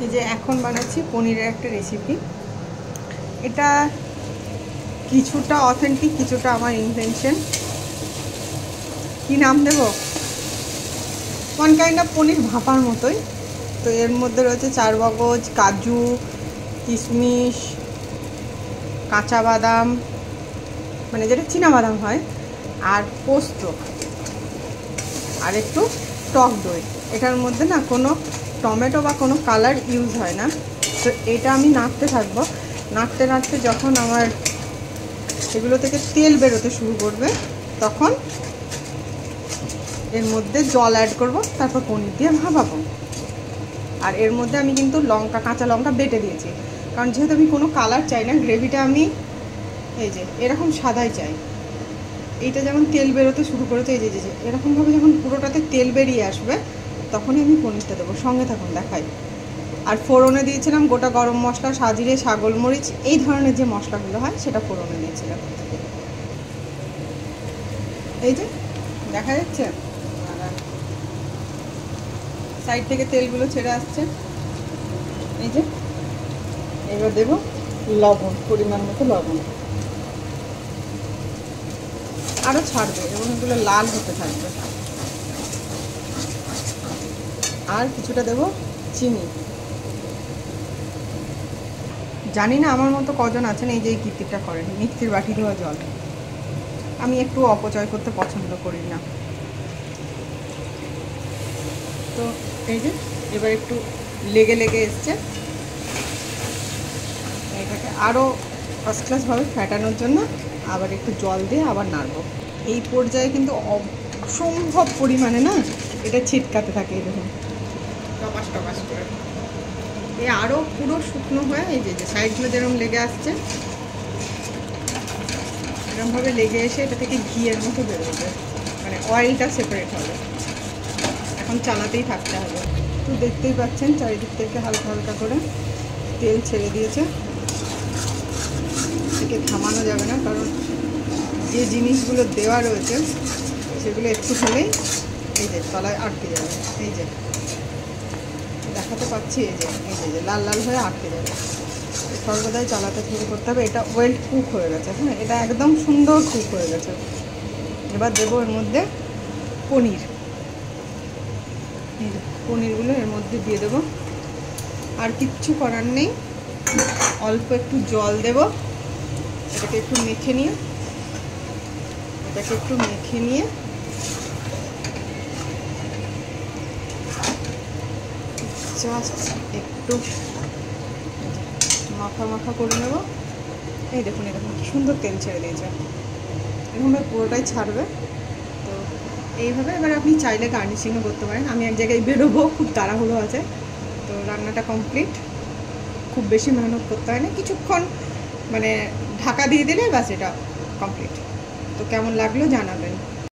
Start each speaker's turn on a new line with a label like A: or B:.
A: এই যে এখন বানাচ্ছি পনিরের একটা রেসিপি। এটা কিছুটা অথেন্টিক, কিছুটা আমার ইনভেনশন। কি নাম দেব, ওয়ান কাইন্ড অফ পনির ভাপার মতোই। তো এর মধ্যে রয়েছে চারমগজ, কাজু, কিশমিশ, কাঁচা বাদাম, মানে যেটা চীনা বাদাম হয়, আর পোস্ত, আর একটু টক দই। এটার মধ্যে না কোনো টমেটো বা কোনো কালার ইউজ হয় না। তো এটা আমি নাড়তে থাকবো, নাড়তে নাড়তে যখন আমার এগুলো থেকে তেল বেরোতে শুরু করবে তখন এর মধ্যে জল অ্যাড করব, তারপর পনির দিয়ে ভাপাবো। আর এর মধ্যে আমি কিন্তু লঙ্কা, কাঁচা লঙ্কা বেটে দিয়েছি, কারণ যেহেতু আমি কোনো কালার চাই না, গ্রেভিটা আমি এই যে এরকম সাদাই চাই। এইটা যেমন তেল বেরোতে শুরু করেছে, এই যে যে এরকমভাবে যখন পুরোটাতে তেল বেরিয়ে আসবে তখনই আমি পনিরটা দেবো। সঙ্গে থাকুন, দেখাই। আর ফোড়নে দিয়েছিলাম গোটা গরম মশলা, সাজিরে, ছাগল মরিচ, এই ধরনের যে মশলাগুলো হয় সেটা ফোড়নে দিয়েছিলাম। এই যে দেখা যাচ্ছে সাইড থেকে তেলগুলো ছেড়ে আসছে। এই যে এবার দেবো লবণ, পরিমাণ মতো লবণ। আরও ছাড়বে এবং এগুলো লাল হতে থাকবে। আর কিছুটা দেবো চিনি। জানি না আমার মতো কজন আছেন এই যে এই কীর্তিটা করেন, মিক্সির বাটি ধোয়া জল। আমি একটু অপচয় করতে পছন্দ করি না। তো এই যে এবার একটু লেগে লেগে এসছে, এটাকে আরও ফার্স্ট ক্লাসভাবে ফ্যাটানোর জন্য আবার একটু জল দিয়ে আবার নাড়বো। এই পর্যায়ে কিন্তু অসম্ভব পরিমাণে না এটা ছিটকাতে থাকে, এই দেখুন টপাস টপাস করে। এই আরও পুরো শুকনো হয়ে এই যে যে সাইডগুলো যেরকম লেগে আসছে, এরকমভাবে লেগে এসে এটা থেকে ঘিয়ের মতো বেরোবে, মানে অয়েলটা সেপারেট হবে। এখন চালাতেই থাকতে হবে। তো দেখতেই পাচ্ছেন চারিদিক থেকে হালকা হালকা করে তেল ছেড়ে দিয়েছে। থেকে থামানো যাবে না, কারণ যে জিনিসগুলো দেওয়া রয়েছে সেগুলো একটু হলেই এই যে তলায় আটকে যাবে। এই যে দেখাতে পাচ্ছি, এই যে এই যে লাল লাল হয়ে আটকে যাবে। সর্বদাই চালাতে শুরু করতে হবে। এটা ওয়েল কুক হয়ে গেছে, হ্যাঁ, এটা একদম সুন্দর কুক হয়ে গেছে। এবার দেবো এর মধ্যে পনির। এই যে পনিরগুলো এর মধ্যে দিয়ে দেবো। আর কিচ্ছু করার নেই, অল্প একটু জল দেব। এটাকে একটু মেখে নিয়ে জাস্ট একটু মাখা মাখা করে নেব। এই দেখুন এরকম কি সুন্দর তেল ছেড়ে দিয়েছে, এরকমভাবে পুরোটাই ছাড়বে। তো এইভাবে এবার আপনি চাইলে গার্নিশিংও করতে পারেন। আমি এক জায়গায় বেরোবো, খুব তাড়াহুড়ো আছে। তো রান্নাটা কমপ্লিট, খুব বেশি মেহনত করতে হয় না, কিছুক্ষণ মানে ঢাকা দিয়ে দিলে ব্যাস এটা কমপ্লিট। তো কেমন লাগলো জানাবেন।